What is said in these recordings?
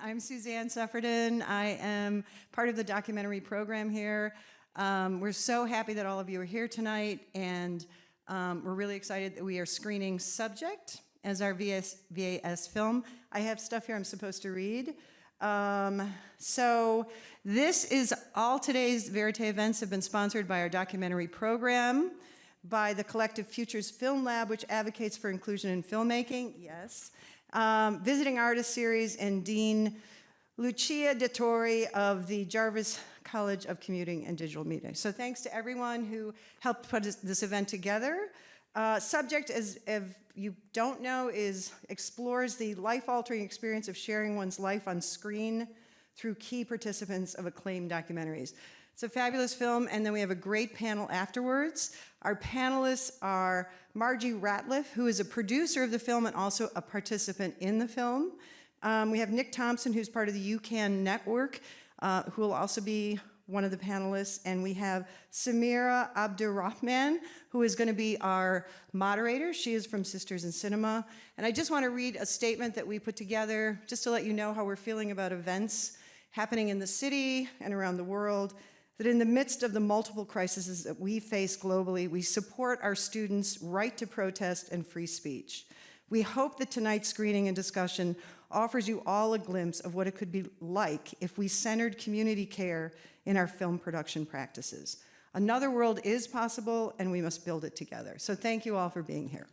I'm Suzanne Sufferton. I am part of the documentary program here. We're so happy that all of you are here tonight, and we're really excited that we are screening Subject as our VAS film. I have stuff here I'm supposed to read. So this is all today's Verité events have been sponsored by our documentary program, by the Collective Futures Film Lab, which advocates for inclusion in filmmaking, yes. Visiting Artist Series, and Dean Lucia Dettori of the Jarvis College of Computing and Digital Media. So thanks to everyone who helped put this event together. Subject, as if you don't know, explores the life-altering experience of sharing one's life on screen through key participants of acclaimed documentaries. It's a fabulous film, and then we have a great panel afterwards. Our panelists are Margie Ratliff, who is a producer of the film and also a participant in the film. We have Nick Thompson, who's part of the UCAN network, who will also be one of the panelists. And we have Samira Abderahman, who is going to be our moderator. She is from Sisters in Cinema. And I just want to read a statement that we put together just to let you know how we're feeling about events happening in the city and around the world. That in the midst of the multiple crises that we face globally, we support our students' right to protest and free speech. We hope that tonight's screening and discussion offers you all a glimpse of what it could be like if we centered community care in our film production practices. Another world is possible, and we must build it together. So thank you all for being here.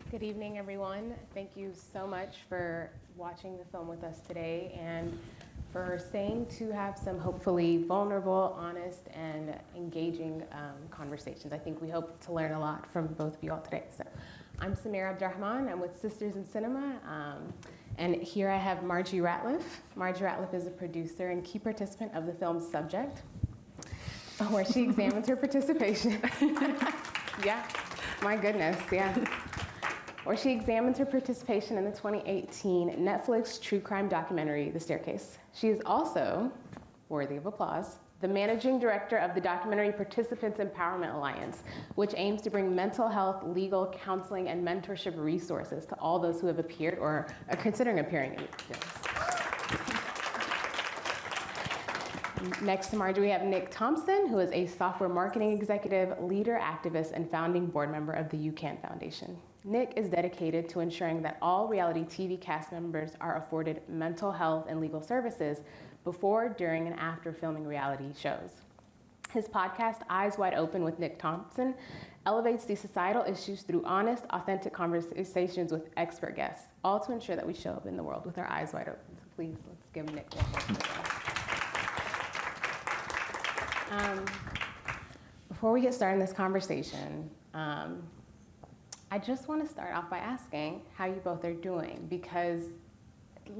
Good evening, everyone. Thank you so much for watching the film with us today and for staying to have some hopefully vulnerable, honest, and engaging conversations. I think we hope to learn a lot from both of you all today. So I'm Samira Abderahman. I'm with Sisters in Cinema. And here I have Margie Ratliff. Margie Ratliff is a producer and key participant of the film Subject, where she examines her participation. Yeah, my goodness, yeah. Where she examines her participation in the 2018 Netflix true crime documentary, The Staircase. She is also, worthy of applause, the managing director of the Documentary Participants Empowerment Alliance, which aims to bring mental health, legal, counseling, and mentorship resources to all those who have appeared or are considering appearing in films. Next to Margie, we have Nick Thompson, who is a software marketing executive, leader, activist, and founding board member of the UCAN Foundation. Nick is dedicated to ensuring that all reality TV cast members are afforded mental health and legal services before, during, and after filming reality shows. His podcast, Eyes Wide Open with Nick Thompson, elevates these societal issues through honest, authentic conversations with expert guests, all to ensure that we show up in the world with our eyes wide open. So please, let's give Nick one. Before we get started in this conversation, I just want to start off by asking how you both are doing, because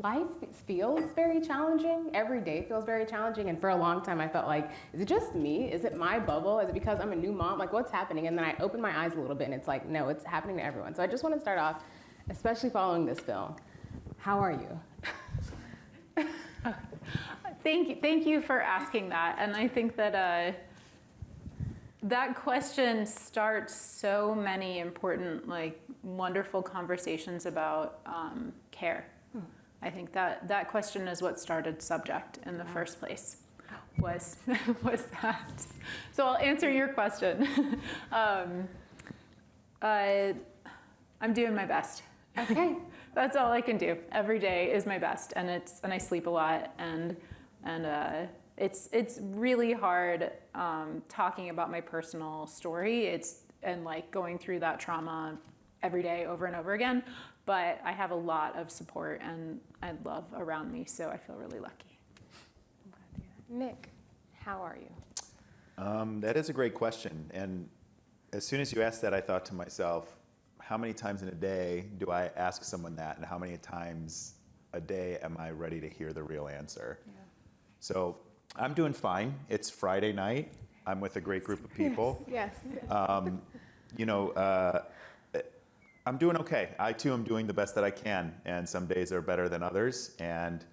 life feels very challenging. Every day feels very challenging. And for a long time, I felt like, is it just me? Is it my bubble? Is it because I'm a new mom? Like, what's happening? And then I opened my eyes a little bit, and it's like, no, it's happening to everyone. So I just want to start off, especially following this film. How are you? Thank you for asking that. And I think that that question starts so many important, like, wonderful conversations about care. I think that question is what started Subject in the first place, was that. So I'll answer your question. I'm doing my best. Okay. That's all I can do. Every day is my best, and I sleep a lot, and it's really hard talking about my personal story. And like going through that trauma every day over and over again. But I have a lot of support and love around me, so I feel really lucky. I'm glad to hear that. Nick, how are you? That is a great question. And as soon as you asked that, I thought to myself, how many times in a day do I ask someone that, and how many times a day am I ready to hear the real answer? Yeah. So I'm doing fine. It's Friday night. I'm with a great group of people. Yes. I'm doing okay. I too am doing the best that I can, and some days are better than others. And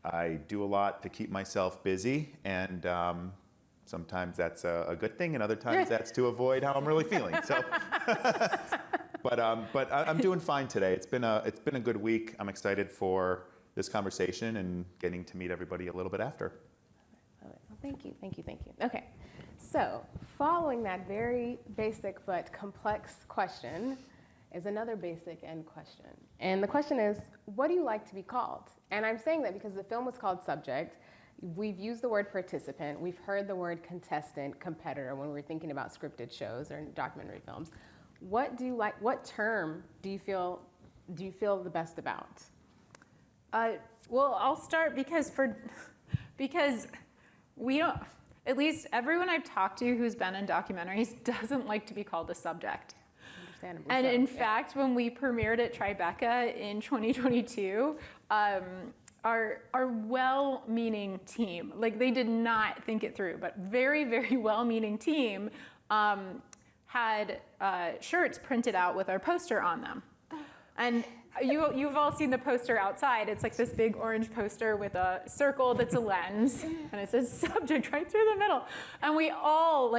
I do a lot to keep myself busy, and sometimes that's a good thing, and other times that's to avoid how I'm really feeling. So, but I'm doing fine today. It's been a good week. I'm excited for this conversation and getting to meet everybody a little bit after. Well, thank you. Okay, so following that very basic but complex question is another basic end question. And the question is, what do you like to be called? And I'm saying that because the film was called Subject. We've used the word participant. We've heard the word contestant, competitor when we're thinking about scripted shows or documentary films. What do you like? What term do you feel the best about? Well, I'll start because we don't, at least everyone I've talked to who's been in documentaries doesn't like to be called a subject. Understandably And so, in yeah. fact, when we premiered at Tribeca in 2022, our well-meaning team, like they did not think it through, but very, very well-meaning team had shirts printed out with our poster on them. And you've all seen the poster outside. It's like this big orange poster with a circle that's a lens, and it says subject right through the middle. And we all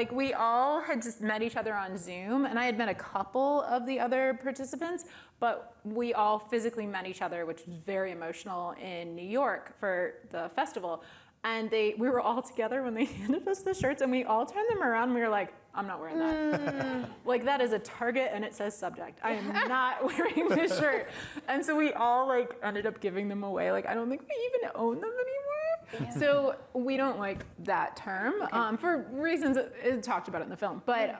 had just met each other on Zoom, and I had met a couple of the other participants, but we all physically met each other, which was very emotional in New York for the festival. And we were all together when they handed us the shirts, and we all turned them around and we were like, I'm not wearing that. Like, that is a Target and it says subject. I am not wearing this shirt. And so we all ended up giving them away. Like, I don't think we even own them anymore. Yeah. So we don't like that term for reasons it talked about it in the film. But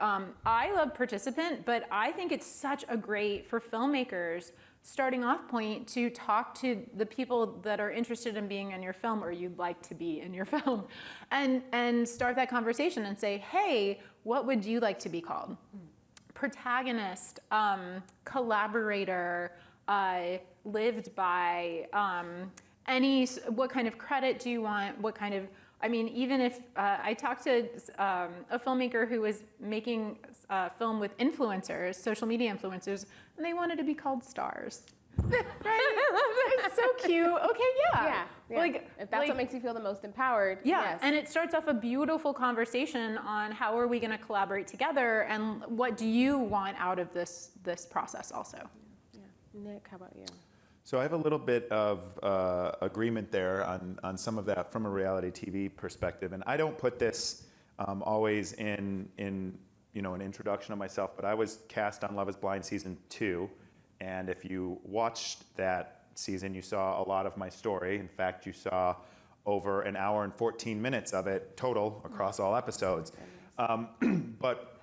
I love participant, but I think it's such a great, for filmmakers, starting off point to talk to the people that are interested in being in your film or you'd like to be in your film and start that conversation and say, hey, what would you like to be called? Protagonist, collaborator, lived by, what kind of credit do you want? What kind of, even if I talked to a filmmaker who was making a film with influencers, social media influencers, and they wanted to be called stars. Right? It's so cute. Okay, yeah. Like, if that's what makes you feel the most empowered. Yeah, yes. And it starts off a beautiful conversation on how are we going to collaborate together and what do you want out of this process also. Yeah. Nick, how about you? So I have a little bit of agreement there on some of that from a reality TV perspective, and I don't put this always in an introduction of myself, but I was cast on Love Is Blind season 2, and if you watched that season, you saw a lot of my story. In fact, you saw over an hour and 14 minutes of it total across all episodes. But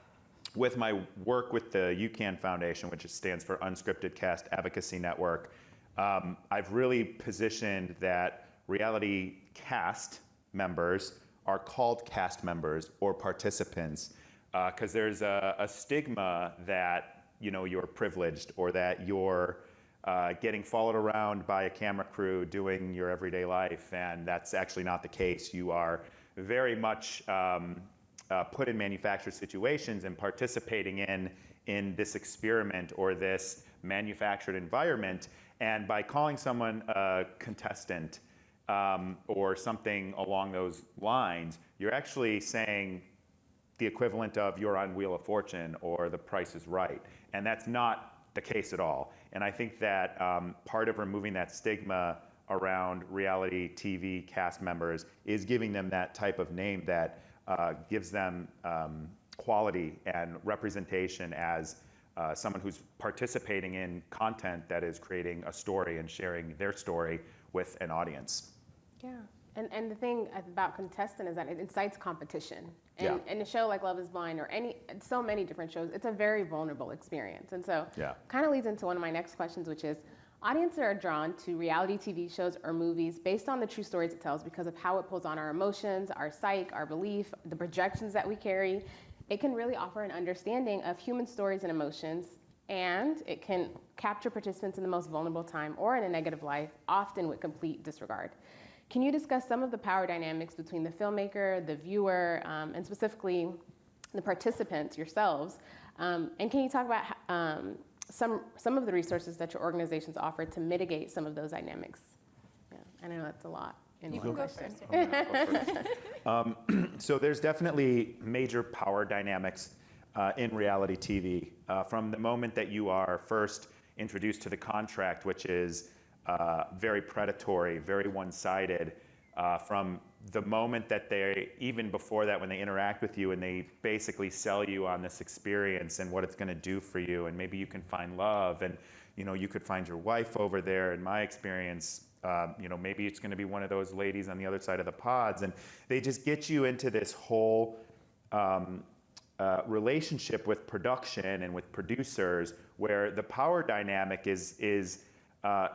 with my work with the UCAN Foundation, which stands for Unscripted Cast Advocacy Network, I've really positioned that reality cast members are called cast members or participants because there's a stigma that you're privileged or that you're getting followed around by a camera crew doing your everyday life, and that's actually not the case. You are very much put in manufactured situations and participating in this experiment or this manufactured environment. And by calling someone a contestant or something along those lines, you're actually saying the equivalent of you're on Wheel of Fortune or The Price is Right. And that's not the case at all. And I think that part of removing that stigma around reality TV cast members is giving them that type of name that gives them quality and representation as someone who's participating in content that is creating a story and sharing their story with an audience. Yeah, and the thing about contestant is that it incites competition. And Yeah. in a show like Love Is Blind or so many different shows, it's a very vulnerable experience. And so Yeah. kind of leads into one of my next questions, which is, audiences are drawn to reality TV shows or movies based on the true stories it tells because of how it pulls on our emotions, our psyche, our belief, the projections that we carry. It can really offer an understanding of human stories and emotions, and it can capture participants in the most vulnerable time or in a negative light, often with complete disregard. Can you discuss some of the power dynamics between the filmmaker, the viewer, and specifically the participants yourselves? And can you talk about some of the resources that your organizations offer to mitigate some of those dynamics? Yeah, I know that's a lot. any You more can go questions. first. So there's definitely major power dynamics in reality TV. From the moment that you are first introduced to the contract, which is very predatory, very one-sided, from the moment that they, even before that, when they interact with you and they basically sell you on this experience and what it's going to do for you, and maybe you can find love, and you could find your wife over there. In my experience, maybe it's going to be one of those ladies on the other side of the pods, and they just get you into this whole relationship with production and with producers, where the power dynamic is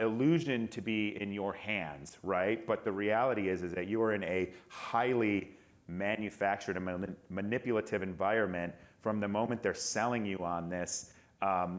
illusion to be in your hands, right? But the reality is that you are in a highly manufactured and manipulative environment from the moment they're selling you on this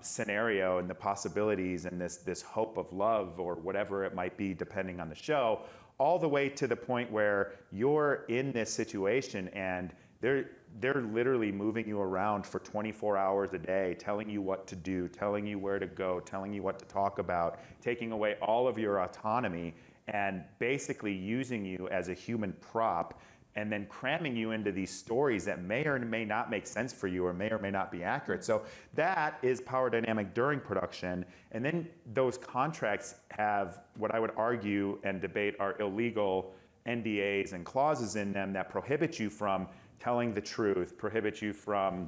scenario and the possibilities and this hope of love or whatever it might be, depending on the show, all the way to the point where you're in this situation and they're literally moving you around for 24 hours a day, telling you what to do, telling you where to go, telling you what to talk about, taking away all of your autonomy, and basically using you as a human prop, and then cramming you into these stories that may or may not make sense for you or may not be accurate. So that is power dynamic during production. And then those contracts have what I would argue and debate are illegal NDAs and clauses in them that prohibit you from telling the truth, prohibit you from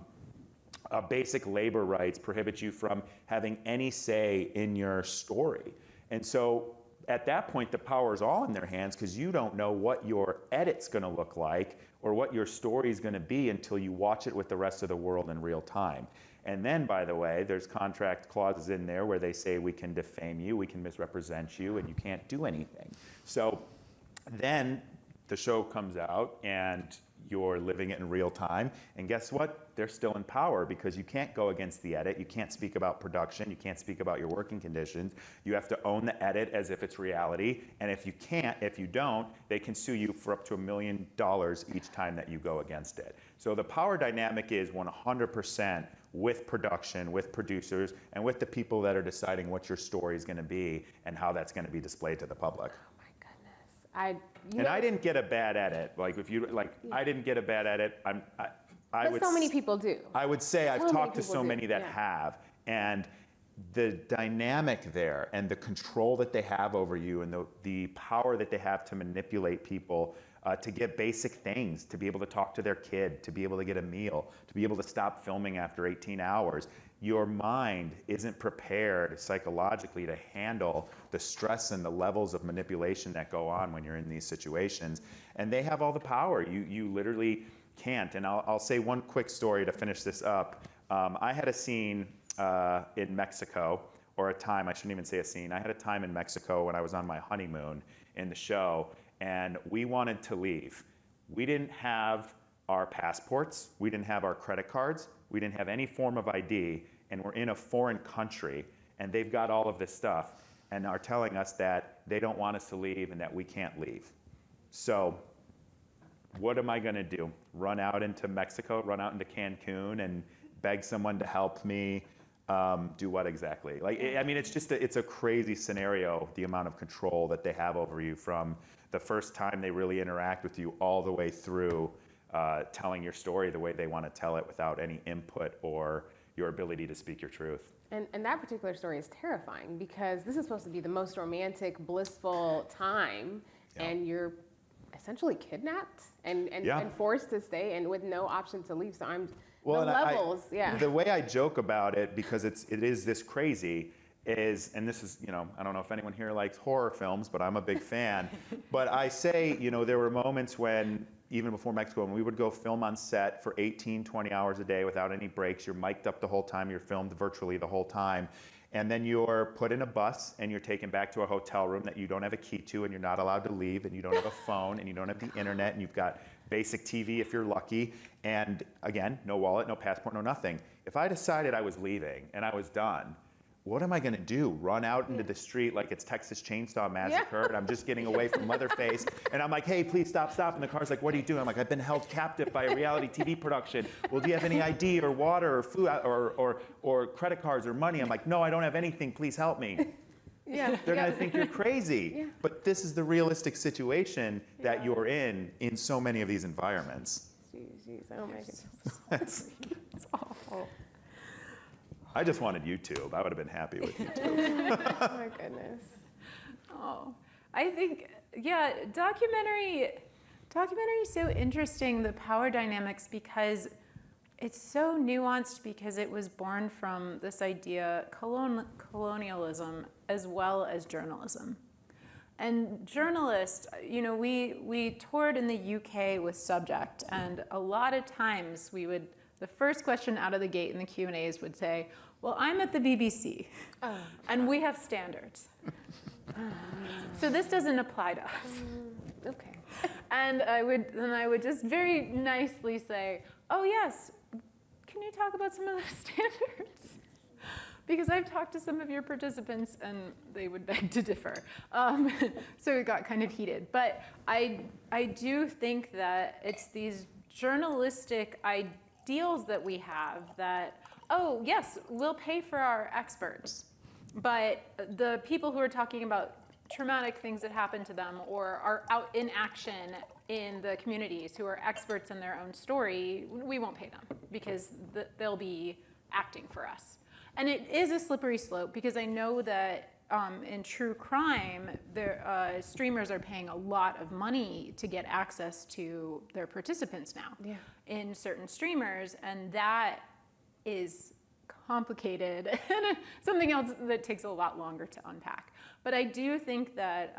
basic labor rights, prohibit you from having any say in your story. And so at that point, the power is all in their hands, because you don't know what your edit's going to look like or what your story is going to be until you watch it with the rest of the world in real time. And then, by the way, there's contract clauses in there where they say we can defame you, we can misrepresent you, and you can't do anything. So then the show comes out and you're living it in real time. And guess what? They're still in power, because you can't go against the edit. You can't speak about production. You can't speak about your working conditions. You have to own the edit as if it's reality. And if you don't, they can sue you for up to $1 million each time that you go against it. So the power dynamic is 100% with production, with producers, and with the people that are deciding what your story is going to be and how that's going to be displayed to the public. I didn't get a bad edit. I didn't get a bad edit. But so many people do. I would say I've talked to so many that yeah. have, and the dynamic there and the control that they have over you and the power that they have to manipulate people to get basic things, to be able to talk to their kid, to be able to get a meal, to be able to stop filming after 18 hours. Your mind isn't prepared psychologically to handle the stress and the levels of manipulation that go on when you're in these situations. And they have all the power. You literally can't. And I'll say one quick story to finish this up. I had a scene in Mexico, or a time, I shouldn't even say a scene. I had a time in Mexico when I was on my honeymoon in the show, and we wanted to leave. We didn't have our passports. We didn't have our credit cards. We didn't have any form of ID, and we're in a foreign country, and they've got all of this stuff, and are telling us that they don't want us to leave and that we can't leave. So what am I gonna do? Run out into Mexico, run out into Cancun, and beg someone to help me? Do what exactly? It's a crazy scenario, the amount of control that they have over you from the first time they really interact with you all the way through telling your story the way they want to tell it without any input or your ability to speak your truth. And that particular story is terrifying, because this is supposed to be the most romantic, blissful time, and you're essentially kidnapped and forced to stay, and with no option to leave. So The way I joke about it, because it is this crazy, is, and this is, I don't know if anyone here likes horror films, but I'm a big fan. But I say, there were moments when, even before Mexico, when we would go film on set for 18, 20 hours a day without any breaks. You're mic'd up the whole time, you're filmed virtually the whole time. And then you're put in a bus and you're taken back to a hotel room that you don't have a key to, and you're not allowed to leave, and you don't have a phone, and you don't have the internet, and you've got basic TV if you're lucky. And again, no wallet, no passport, no nothing. If I decided I was leaving and I was done, what am I going to do? Run out into the street like it's Texas Chainsaw Massacre, and I'm just getting away from Leatherface, and I'm like, hey, please stop. And the car's like, what are you doing? I'm like, I've been held captive by a reality TV production. Well, do you have any ID or water or food or credit cards or money? I'm like, no, I don't have anything. Please help me. Yeah. They're going to think you're crazy. Yeah. But this is the realistic situation that you're in so many of these environments. Jeez, oh my goodness. That's- It's awful. I just wanted YouTube. I would have been happy with YouTube. Oh my goodness. Oh, I think, yeah, documentary is so interesting, the power dynamics, because it's so nuanced, because it was born from this idea, colonialism as well as journalism. And journalists, you know, we toured in the UK with Subject, and a lot of times the first question out of the gate in the Q&As would say, well, I'm at the BBC, and we have standards. So this doesn't apply to us. Okay. And I would just very nicely say, oh yes, can you talk about some of the standards? Because I've talked to some of your participants and they would beg to differ. So it got kind of heated. But I do think that it's these journalistic ideals that we have that, oh yes, we'll pay for our experts. But the people who are talking about traumatic things that happen to them or are out in action in the communities who are experts in their own story, we won't pay them because they'll be acting for us. And it is a slippery slope, because I know that in true crime, streamers are paying a lot of money to get access to their participants now in certain streamers, and that is complicated and something else that takes a lot longer to unpack. But I do think that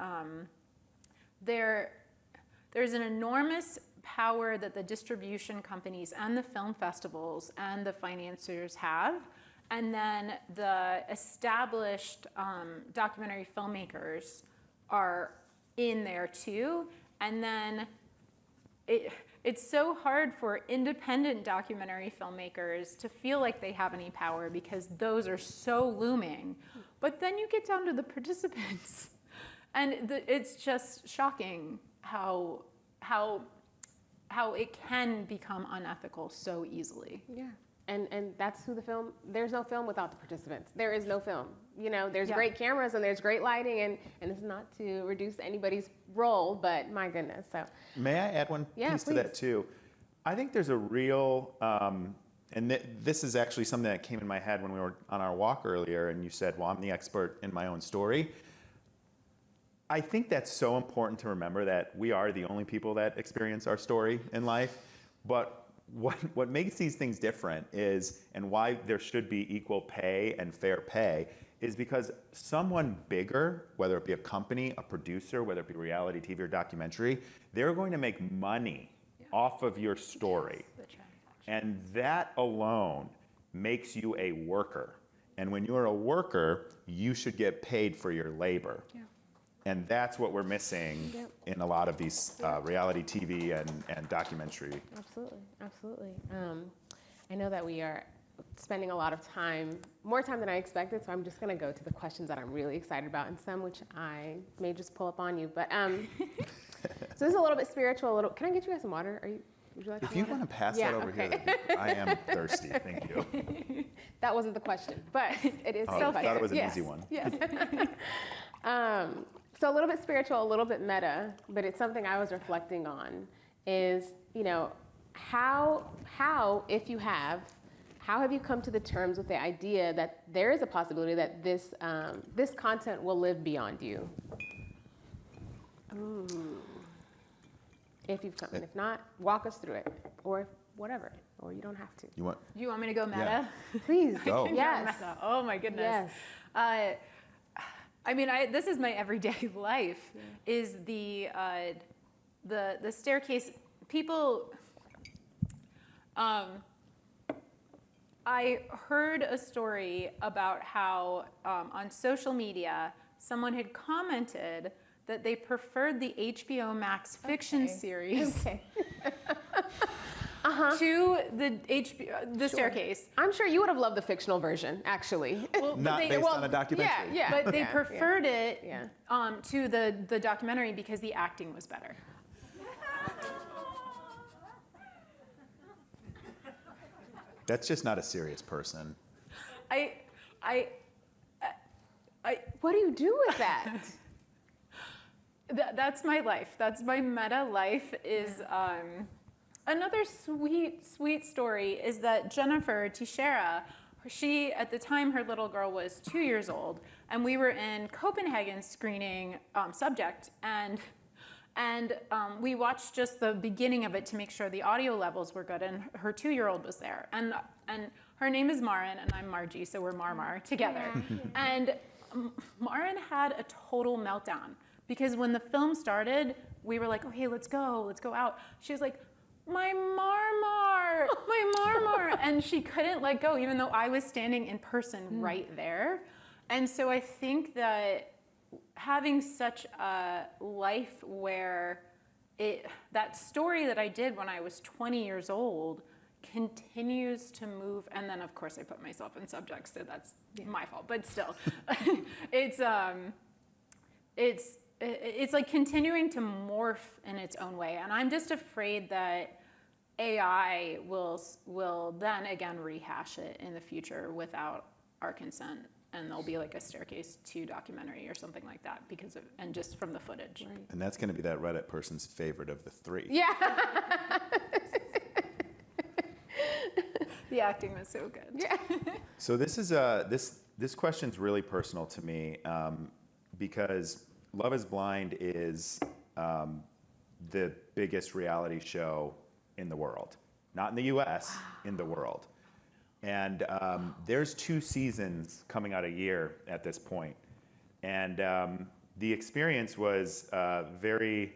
there's an enormous power that the distribution companies and the film festivals and the financiers have, and then the established documentary filmmakers are in there too. And then it's so hard for independent documentary filmmakers to feel like they have any power, because those are so looming. But then you get down to the participants, and it's just shocking how it can become unethical so easily. Yeah. And that's who there's no film without the participants. There is no film. You know, there's great cameras and there's great lighting, and it's not to reduce anybody's role, but my goodness. So May I add one piece to that too? I think there's a real, and this is actually something that came in my head when we were on our walk earlier, and you said, well, I'm the expert in my own story. I think that's so important to remember, that we are the only people that experience our story in life. But what makes these things different is, and why there should be equal pay and fair pay, is because someone bigger, whether it be a company, a producer, whether it be reality TV or documentary, they're going to make money off of your story. And that alone makes you a worker. And when you're a worker, you should get paid for your labor. Yeah. And that's what we're missing in a lot of these reality TV and documentary. Absolutely, absolutely. I know that we are spending a lot of time, more time than I expected, so I'm just going to go to the questions that I'm really excited about, and some which I may just pull up on you. But so this is a little bit spiritual. Can I get you guys some water? Would you like If some you water? want to pass that over here, I am thirsty. Thank you. That wasn't the question, but it is. I thought it was an easy one. Yes. So a little bit spiritual, a little bit meta, but it's something I was reflecting on. Is, you know, how if you have, how have you come to the terms with the idea that there is a possibility that this content will live beyond you? Ooh. If you've come, and if not, walk us through it, or whatever, or you don't have to. You want? Do you want me to go meta? Yeah. Please. Go. Yes. Meta. Oh my goodness. Yes. I mean, this is my everyday life. Is the staircase? People. I heard a story about how on social media someone had commented that they preferred the HBO Max fiction series to the Staircase. I'm sure you would have loved the fictional version, actually. Well, Not based on a documentary. Yeah. But they preferred it Yeah. to the documentary because the acting was better. That's just not a serious person. What do you do with that? That's my life. That's my meta life. Is another sweet story is that Jennifer Teixeira, she, at the time, her little girl was 2 years old, and we were in Copenhagen screening Subject, and we watched just the beginning of it to make sure the audio levels were good, and her 2-year-old was there, and her name is Marin, and I'm Margie, so we're Mar together. And Marin had a total meltdown, because when the film started, we were like, okay, let's go out. She was like, my Marmar, my Marmar. And she couldn't let go, even though I was standing in person right there. And so I think that having such a life where that story that I did when I was 20 years old continues to move, and then of course I put myself in Subject, so that's my fault, but still, it's like continuing to morph in its own way, and I'm just afraid that AI will then again rehash it in the future without our consent, and there'll be like a Staircase 2 documentary or something like that and just from the footage. Right. And that's going to be that Reddit person's favorite of the 3. Yeah. The acting was so good. Yeah. So this is this question's really personal to me because Love Is Blind is the biggest reality show in the world, not in the U.S., in the world. And there's 2 seasons coming out a year at this point. And the experience was very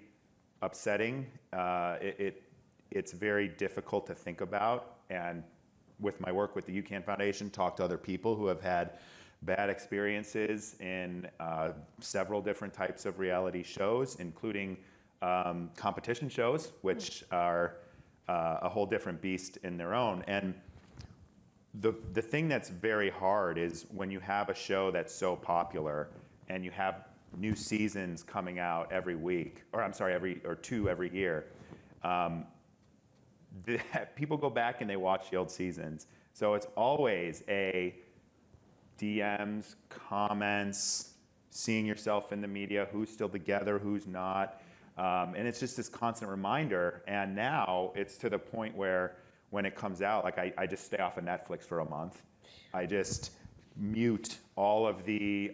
upsetting. It's very difficult to think about. And with my work with the UCAN Foundation, talk to other people who have had bad experiences in several different types of reality shows, including competition shows, which are a whole different beast in their own. And the thing that's very hard is when you have a show that's so popular and you have new seasons coming out every week, or 2 every year. People go back and they watch the old seasons. So it's always a DMs, comments, seeing yourself in the media, who's still together, who's not. And it's just this constant reminder. And now it's to the point where when it comes out, like I just stay off of Netflix for a month. I just mute all of the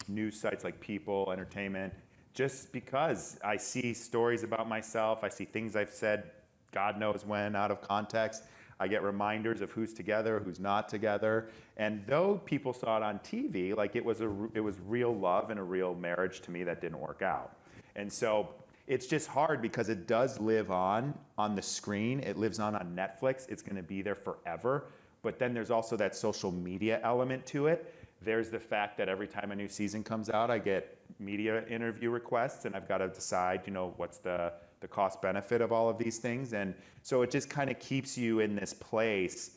news sites like People, Entertainment, just because I see stories about myself. I see things I've said, God knows when, out of context. I get reminders of who's together, who's not together. And though people saw it on TV, like it was real love and a real marriage to me that didn't work out. And so it's just hard because it does live on the screen. It lives on Netflix. It's going to be there forever. But then there's also that social media element to it. There's the fact that every time a new season comes out, I get media interview requests, and I've got to decide, what's the cost benefit of all of these things. And so it just kind of keeps you in this place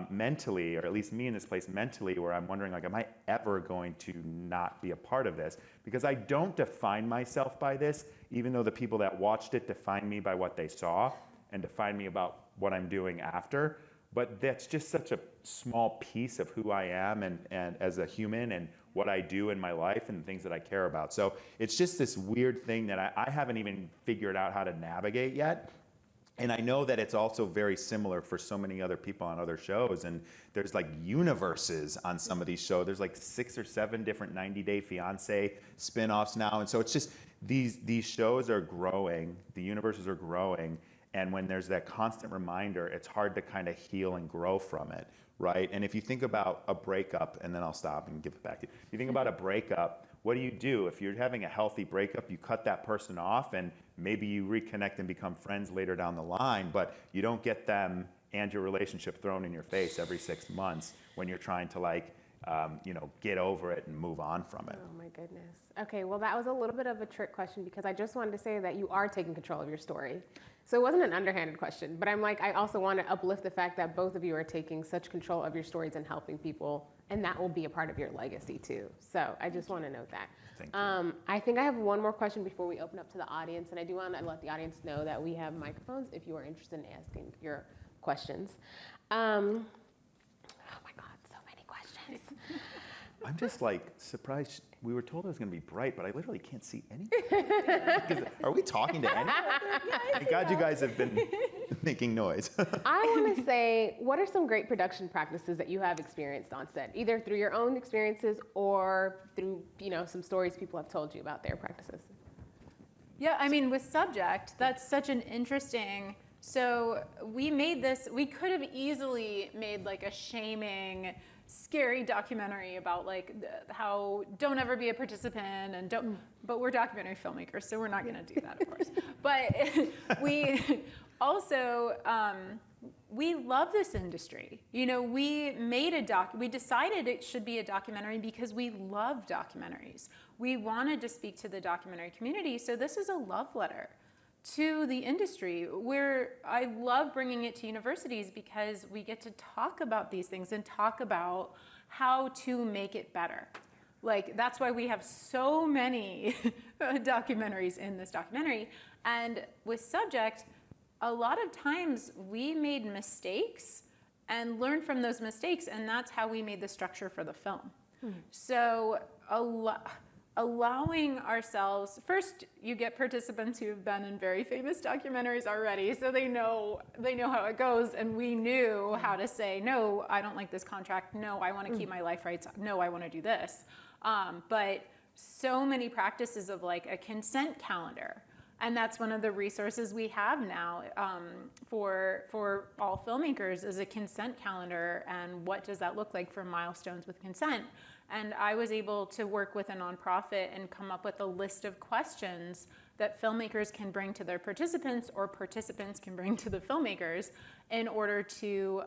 mentally, or at least me in this place mentally, where I'm wondering, like, am I ever going to not be a part of this? Because I don't define myself by this, even though the people that watched it define me by what they saw and define me about what I'm doing after. But that's just such a small piece of who I am and as a human and what I do in my life and the things that I care about. So it's just this weird thing that I haven't even figured out how to navigate yet. And I know that it's also very similar for so many other people on other shows. And there's like universes on some of these shows. There's like 6 or 7 different 90 Day Fiancé spinoffs now. And so it's just these shows are growing. The universes are growing. And when there's that constant reminder, it's hard to kind of heal and grow from it, right? And if you think about a breakup, and then I'll stop and give it back to you. If you think about a breakup, what do? If you're having a healthy breakup, you cut that person off, and maybe you reconnect and become friends later down the line, but you don't get them and your relationship thrown in your face every 6 months when you're trying to get over it and move on from it. Oh my goodness. Okay, well that was a little bit of a trick question because I just wanted to say that you are taking control of your story. So it wasn't an underhanded question, but I also want to uplift the fact that both of you are taking such control of your stories and helping people, and that will be a part of your legacy too. So I just want to note that. Thank you. I think I have one more question before we open up to the audience, and I do want to let the audience know that we have microphones if you are interested in asking your questions. Oh my God, so many questions. I'm just like surprised. We were told it was going to be bright, but I literally can't see anything. Are we talking to anyone? Thank God you guys have been making noise. I want to say, what are some great production practices that you have experienced on set, either through your own experiences or through, some stories people have told you about their practices? Yeah, I mean, with Subject, that's such an interesting, so we could have easily made like a shaming, scary documentary about like how don't ever be a participant and but we're documentary filmmakers, so we're not gonna do that, of course. But we also, we love this industry. We decided it should be a documentary because we love documentaries. We wanted to speak to the documentary community, so this is a love letter to the industry, where I love bringing it to universities because we get to talk about these things and talk about how to make it better. Like, that's why we have so many documentaries in this documentary. And with Subject, a lot of times we made mistakes and learned from those mistakes, and that's how we made the structure for the film. So allowing ourselves, first you get participants who have been in very famous documentaries already, so they know how it goes, and we knew how to say, no, I don't like this contract, no, I want to keep my life rights, no, I want to do this. But so many practices of like a consent calendar, and that's one of the resources we have now for all filmmakers is a consent calendar, and what does that look like for milestones with consent. And I was able to work with a nonprofit and come up with a list of questions that filmmakers can bring to their participants, or participants can bring to the filmmakers, in order to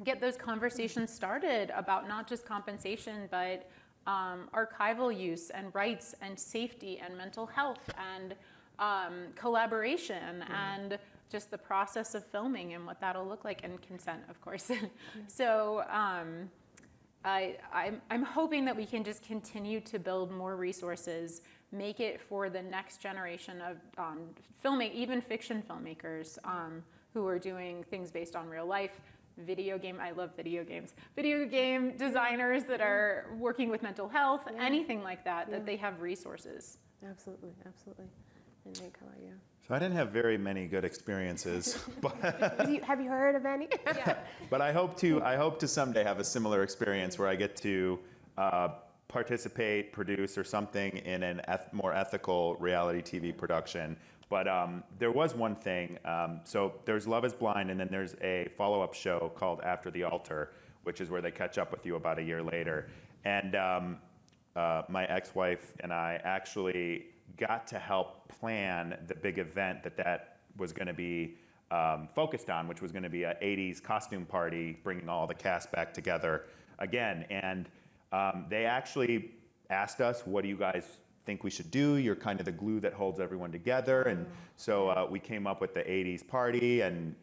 get those conversations started about not just compensation, but archival use and rights and safety and mental health and collaboration and just the process of filming and what that'll look like, and consent, of course. So I'm hoping that we can just continue to build more resources, make it for the next generation of even fiction filmmakers who are doing things based on real life. I love video games. Video game designers that are working with mental health, anything like that, that they have resources. Absolutely. And Nick, how about you? So I didn't have very many good experiences, but Have you heard of any? but I hope to someday have a similar experience where I get to participate, produce, or something in an more ethical reality TV production. But there was one thing. So there's Love Is Blind, and then there's a follow-up show called After the Altar, which is where they catch up with you about a year later. And my ex-wife and I actually got to help plan the big event that was going to be focused on, which was going to be an 80s costume party, bringing all the cast back together again. And they actually asked us, what do you guys think we should do? You're kind of the glue that holds everyone together. And so we came up with the 80s party, and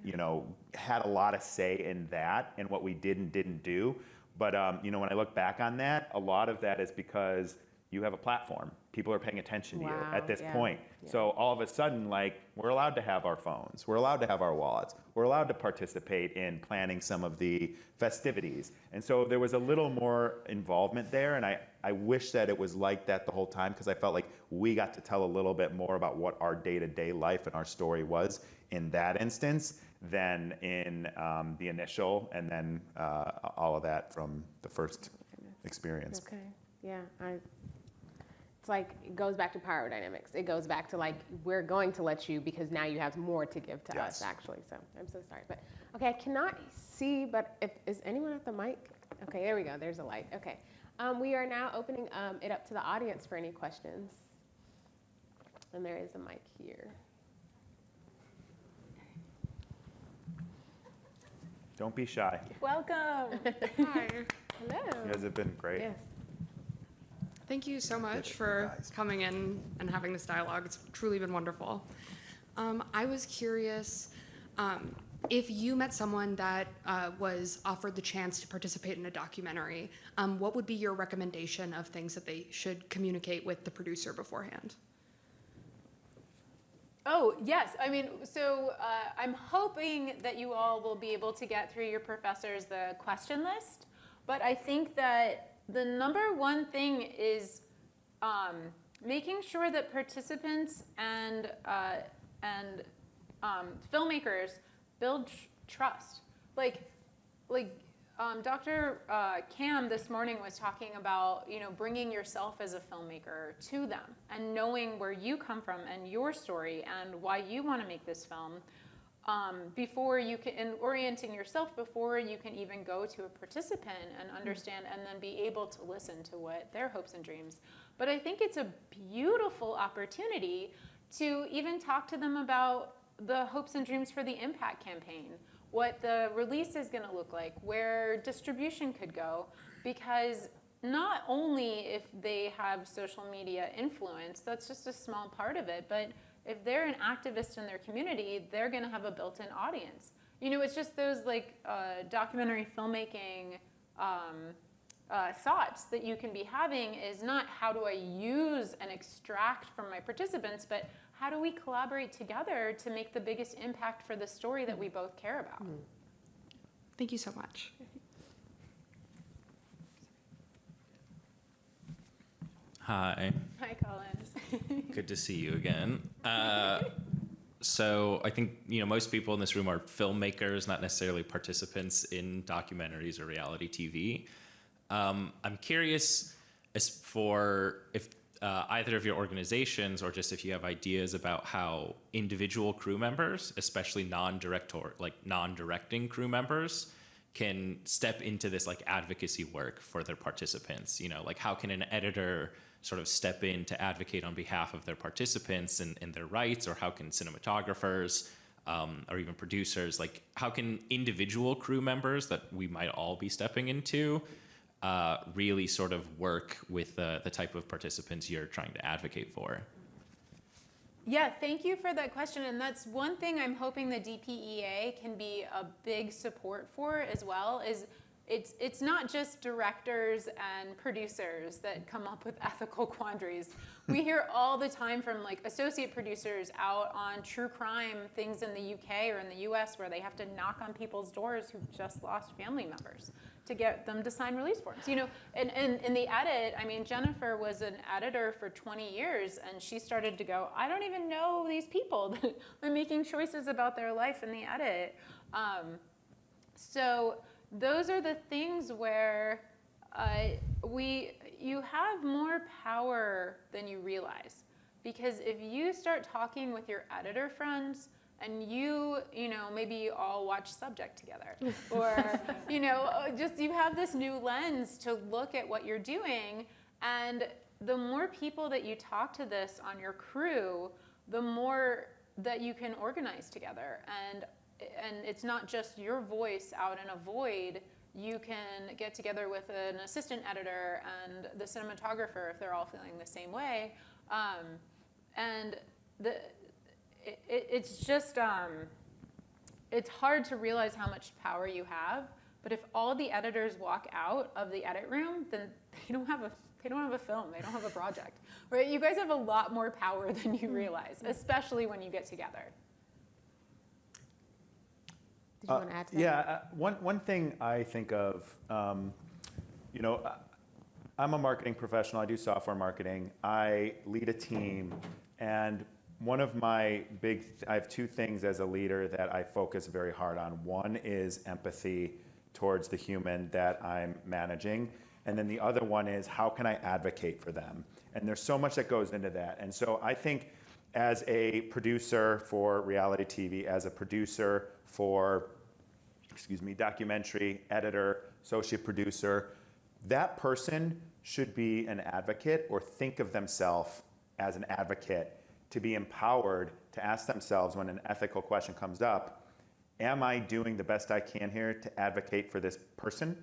had a lot of say in that and what we did and didn't do. But when I look back on that, a lot of that is because you have a platform. People are paying attention to you at this point. Yeah. So all of a sudden, we're allowed to have our phones. We're allowed to have our wallets. We're allowed to participate in planning some of the festivities. And so there was a little more involvement there. And I wish that it was like that the whole time, because I felt like we got to tell a little bit more about what our day-to-day life and our story was in that instance than in the initial, and then all of that from the first experience. Okay, yeah. It's like, it goes back to power dynamics. It goes back to we're going to let you, because now you have more to give to us, actually. So I'm so sorry. But okay, I cannot see, but is anyone at the mic? Okay, there we go. There's a light. Okay. We are now opening it up to the audience for any questions. And there is a mic here. Don't be shy. Welcome. Hi. Hello. You guys have been great. Yes. Thank you so much for coming in and having this dialogue. It's truly been wonderful. I was curious if you met someone that was offered the chance to participate in a documentary, what would be your recommendation of things that they should communicate with the producer beforehand? Oh, yes. I mean, so I'm hoping that you all will be able to get through your professors the question list, but I think that the number one thing is making sure that participants and filmmakers build trust. Like Dr. Cam this morning was talking about, bringing yourself as a filmmaker to them and knowing where you come from and your story and why you want to make this film before you can, and orienting yourself before you can even go to a participant and understand and then be able to listen to what their hopes and dreams. But I think it's a beautiful opportunity to even talk to them about the hopes and dreams for the Impact campaign, what the release is going to look like, where distribution could go, because not only if they have social media influence, that's just a small part of it, but if they're an activist in their community, they're going to have a built-in audience. It's just those documentary filmmaking thoughts that you can be having is not how do I use and extract from my participants, but how do we collaborate together to make the biggest impact for the story that we both care about? Thank you so much. Hi, Hi, Colin. good to see you again. So I think most people in this room are filmmakers, not necessarily participants in documentaries or reality TV. I'm curious as for if either of your organizations, or just if you have ideas about how individual crew members, especially non-directing crew members, can step into this advocacy work for their participants. How can an editor sort of step in to advocate on behalf of their participants and their rights, or how can cinematographers or even producers, how can individual crew members that we might all be stepping into really sort of work with the type of participants you're trying to advocate for? Yeah, thank you for that question. And that's one thing I'm hoping the DPEA can be a big support for as well, is it's not just directors and producers that come up with ethical quandaries. We hear all the time from associate producers out on true crime things in the UK or in the US where they have to knock on people's doors who've just lost family members to get them to sign release forms. And in the edit, Jennifer was an editor for 20 years, and she started to go, I don't even know these people that are making choices about their life in the edit. So those are the things where you have more power than you realize. Because if you start talking with your editor friends, and maybe you all watch Subject together, or, just you have this new lens to look at what you're doing, and the more people that you talk to this on your crew, the more that you can organize together. And it's not just your voice out in a void. You can get together with an assistant editor and the cinematographer if they're all feeling the same way. It's just, it's hard to realize how much power you have, but if all the editors walk out of the edit room, then they don't have a film, they don't have a project, right? You guys have a lot more power than you realize, especially when you get together. Did you want to add to that? Yeah, one thing I think of, I'm a marketing professional. I do software marketing. I lead a team, and one of my I have two things as a leader that I focus very hard on. One is empathy towards the human that I'm managing, and then the other one is how can I advocate for them? And there's so much that goes into that. And so I think as a producer for reality TV, as a producer for, documentary, editor, associate producer, that person should be an advocate or think of themselves as an advocate, to be empowered to ask themselves when an ethical question comes up, am I doing the best I can here to advocate for this person?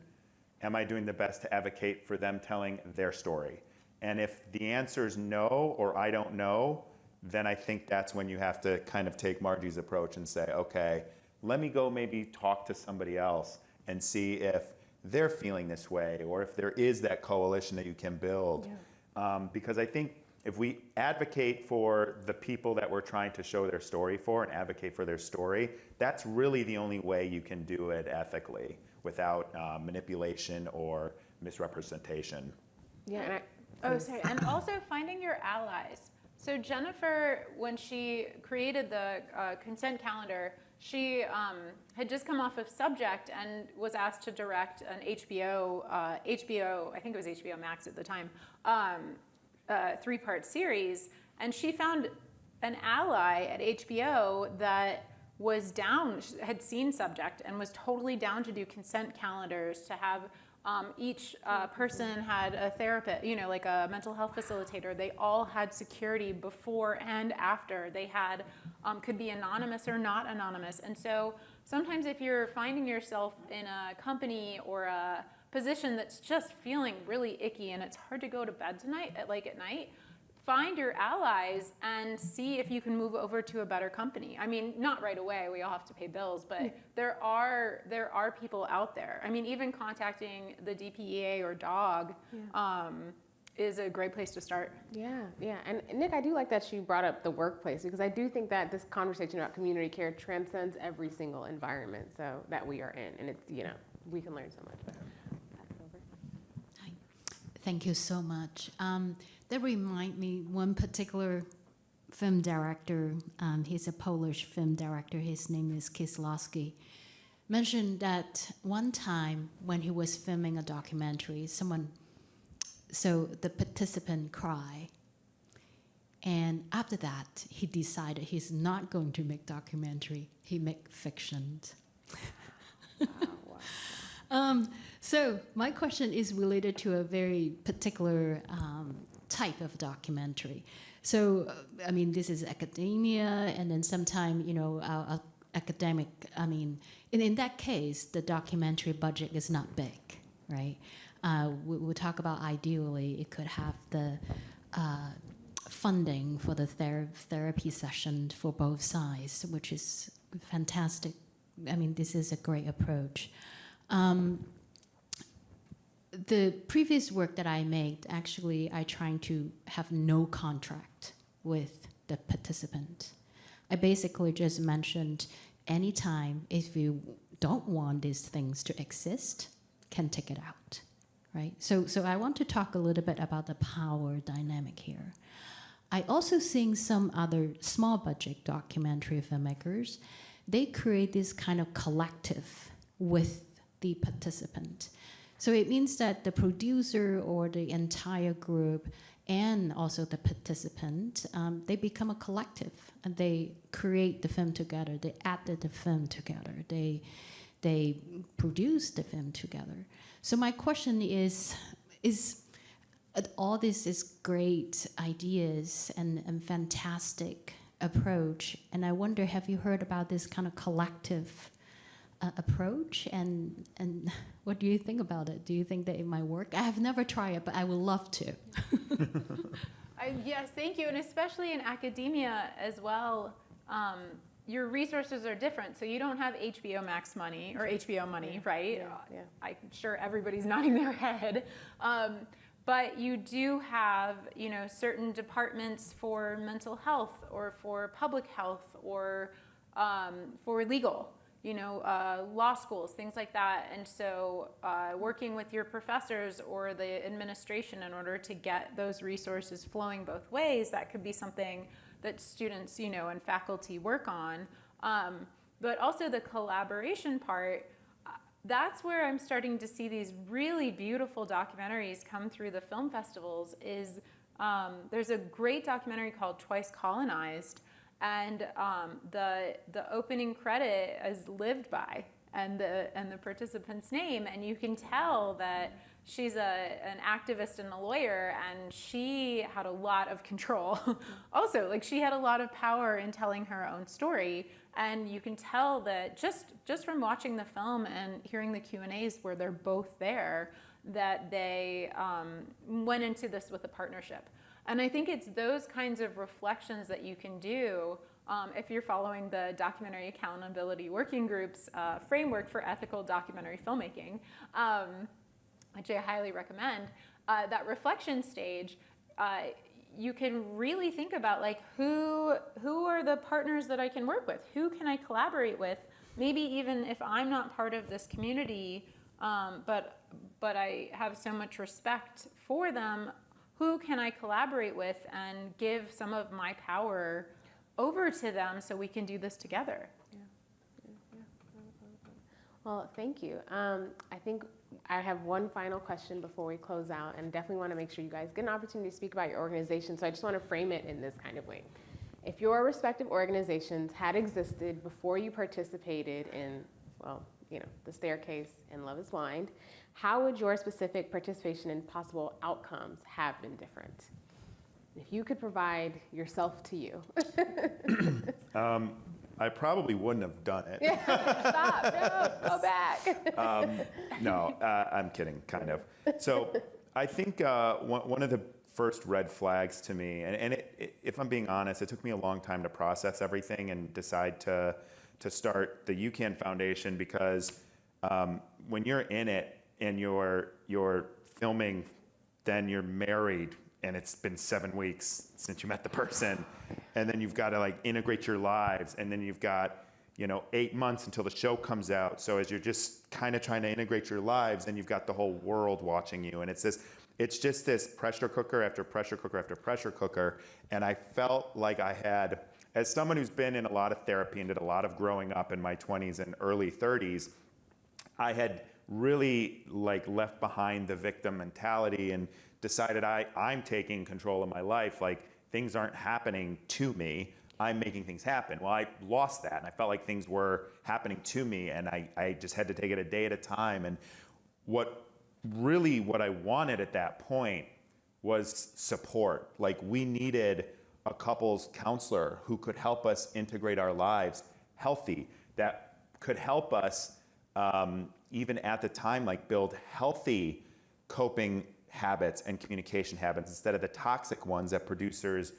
Am I doing the best to advocate for them telling their story? And if the answer is no, or I don't know, then I think that's when you have to kind of take Margie's approach and say, okay, let me go maybe talk to somebody else and see if they're feeling this way, or if there is that coalition that you can build. Yeah. Because I think if we advocate for the people that we're trying to show their story for and advocate for their story, that's really the only way you can do it ethically without manipulation or misrepresentation. Yeah, and Oh, sorry. And also finding your allies. So Jennifer, when she created the consent calendar, she had just come off of Subject and was asked to direct an HBO, I think it was HBO Max at the time, 3-part series. And she found an ally at HBO that was down, had seen Subject, and was totally down to do consent calendars, to have each person had a therapist, like a mental health facilitator. They all had security before and after. They had, could be anonymous or not anonymous. And so sometimes if you're finding yourself in a company or a position that's just feeling really icky and it's hard to go to bed tonight, at night, find your allies and see if you can move over to a better company. I mean, not right away, we all have to pay bills, but there are people out there. I mean, even contacting the DPEA or DOG is a great place to start. Yeah. And Nick, I do like that you brought up the workplace, because I do think that this conversation about community care transcends every single environment that we are in. And it's, we can learn so much. But pass it over. Hi. Thank you so much. That remind me one particular film director. He's a Polish film director. His name is Kieslowski. Mentioned that one time when he was filming a documentary, so the participant cried, and after that he decided he's not going to make documentary. He make fiction. So my question is related to a very particular type of documentary. So, I mean, this is academia, and then sometime, academic, in that case, the documentary budget is not big, right? We talk about ideally it could have the funding for the therapy session for both sides, which is fantastic. I mean, this is a great approach. The previous work that I made, actually, I trying to have no contract with the participant. I basically just mentioned anytime if you don't want these things to exist, can take it out, right? So I want to talk a little bit about the power dynamic here. I also seen some other small budget documentary filmmakers. They create this kind of collective with the participant. So it means that the producer or the entire group and also the participant, they become a collective, and they create the film together. They edit the film together. They produce the film together. So my question is all this is great ideas and fantastic approach, and I wonder, have you heard about this kind of collective approach, and what do you think about it? Do you think that it might work? I have never tried it, but I would love to. Yes, thank you, and especially in academia as well, your resources are different. So you don't have HBO Max money or HBO money, right? Yeah. I'm sure everybody's nodding their head. But you do have, certain departments for mental health or for public health or for legal. Law schools, things like that. And so working with your professors or the administration in order to get those resources flowing both ways, that could be something that students, and faculty work on. But also the collaboration part, that's where I'm starting to see these really beautiful documentaries come through the film festivals. There's a great documentary called Twice Colonized, and the opening credit is lived by, and the participant's name, and you can tell that she's an activist and a lawyer, and she had a lot of control. Also, she had a lot of power in telling her own story, and you can tell that just from watching the film and hearing the Q&As where they're both there, that they went into this with a partnership. And I think it's those kinds of reflections that you can do if you're following the Documentary Accountability Working Group's framework for ethical documentary filmmaking, which I highly recommend. That reflection stage, you can really think about who are the partners that I can work with? Who can I collaborate with? Maybe even if I'm not part of this community, But I have so much respect for them. Who can I collaborate with and give some of my power over to them so we can do this together? Well, thank you. I think I have one final question before we close out, and definitely want to make sure you guys get an opportunity to speak about your organization. So I just want to frame it in this kind of way. If your respective organizations had existed before you participated in, well, the staircase and Love is Blind, how would your specific participation and possible outcomes have been different? If you could provide yourself to you. I probably wouldn't have done it. Stop, no, go back. No, I'm kidding, kind of. So I think one of the first red flags to me, and if I'm being honest, it took me a long time to process everything and decide to start the UCAN Foundation, because when you're in it and you're filming, then you're married and it's been 7 weeks since you met the person, and then you've got to integrate your lives, and then you've got 8 months until the show comes out. So as you're just kind of trying to integrate your lives, then you've got the whole world watching you, and it's just this pressure cooker after pressure cooker after pressure cooker. And I felt like I had, as someone who's been in a lot of therapy and did a lot of growing up in my 20s and early 30s, I had really left behind the victim mentality and decided I'm taking control of my life. Things aren't happening to me, I'm making things happen. Well, I lost that, and I felt like things were happening to me, and I just had to take it a day at a time. And what I wanted at that point was support. We needed a couples counselor who could help us integrate our lives healthy, that could help us even at the time build healthy coping habits and communication habits instead of the toxic ones that producers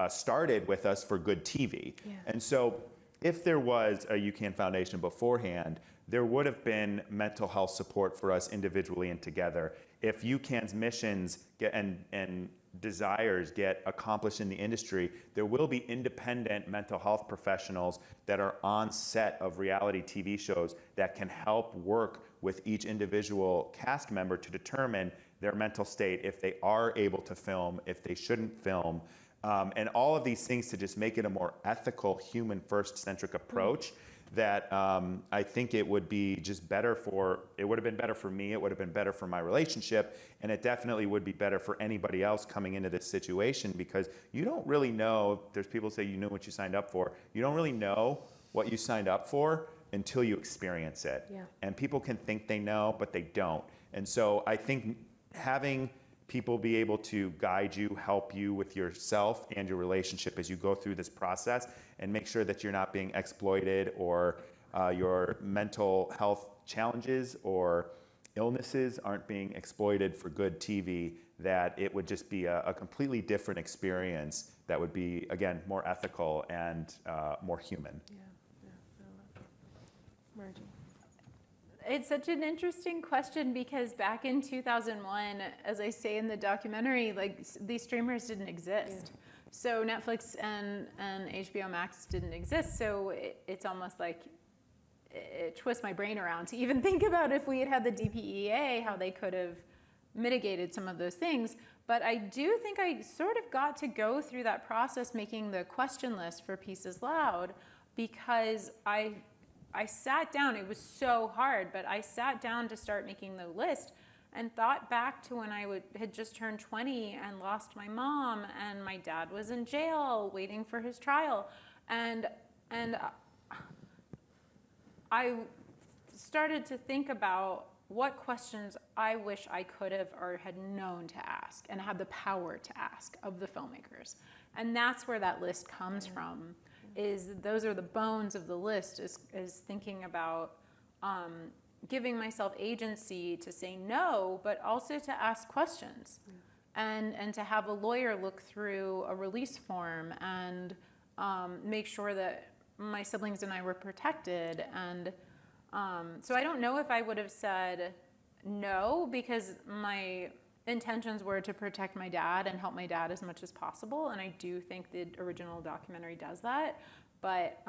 started with us for good TV. Yeah. And so if there was a UCAN Foundation beforehand, there would have been mental health support for us individually and together. If UCAN's missions and desires get accomplished in the industry, there will be independent mental health professionals that are on set of reality TV shows that can help work with each individual cast member to determine their mental state, if they are able to film, if they shouldn't film, and all of these things to just make it a more ethical, human first centric approach. That I think it would be just better it would have been better for me, it would have been better for my relationship, and it definitely would be better for anybody else coming into this situation, because you don't really know, there's people who say you know what you signed up for. You don't really know what you signed up for until you experience it. Yeah. And people can think they know, but they don't. And so I think having people be able to guide you, help you with yourself and your relationship as you go through this process, and make sure that you're not being exploited, or your mental health challenges or illnesses aren't being exploited for good TV, that it would just be a completely different experience that would be, again, more ethical and more human. Yeah, I love that. Margie. It's such an interesting question, because back in 2001, as I say in the documentary, these streamers didn't exist. Yeah. So Netflix and HBO Max didn't exist. So it's almost like it twists my brain around to even think about if we had had the DPEA, how they could have mitigated some of those things. But I do think I sort of got to go through that process making the question list for Pieces Loud, because I sat down, it was so hard, but I sat down to start making the list and thought back to when I had just turned 20 and lost my mom, and my dad was in jail waiting for his trial. And I started to think about what questions I wish I could have or had known to ask and had the power to ask of the filmmakers. And that's where that list comes from. Those are the bones of the list, is thinking about giving myself agency to say no, but also to ask questions, and to have a lawyer look through a release form and make sure that my siblings and I were protected. And so I don't know if I would have said no, because my intentions were to protect my dad and help my dad as much as possible, and I do think the original documentary does that. But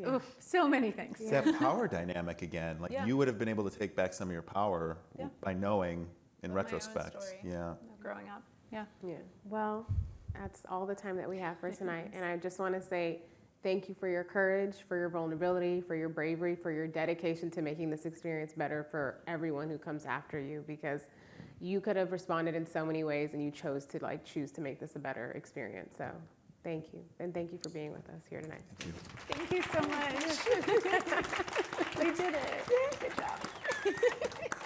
Oof, so many things. It's that power dynamic again. Like Yeah. you would have been able to take back some of your power Yeah. by knowing in My own retrospect. story. Yeah. Growing up. Yeah. Yeah. Well, that's all the time that we have for tonight. And I just want to say thank you for your courage, for your vulnerability, for your bravery, for your dedication to making this experience better for everyone who comes after you, because you could have responded in so many ways and you chose to choose to make this a better experience. So thank you. And thank you for being with us here tonight. Thank you so much. We did it. Good job.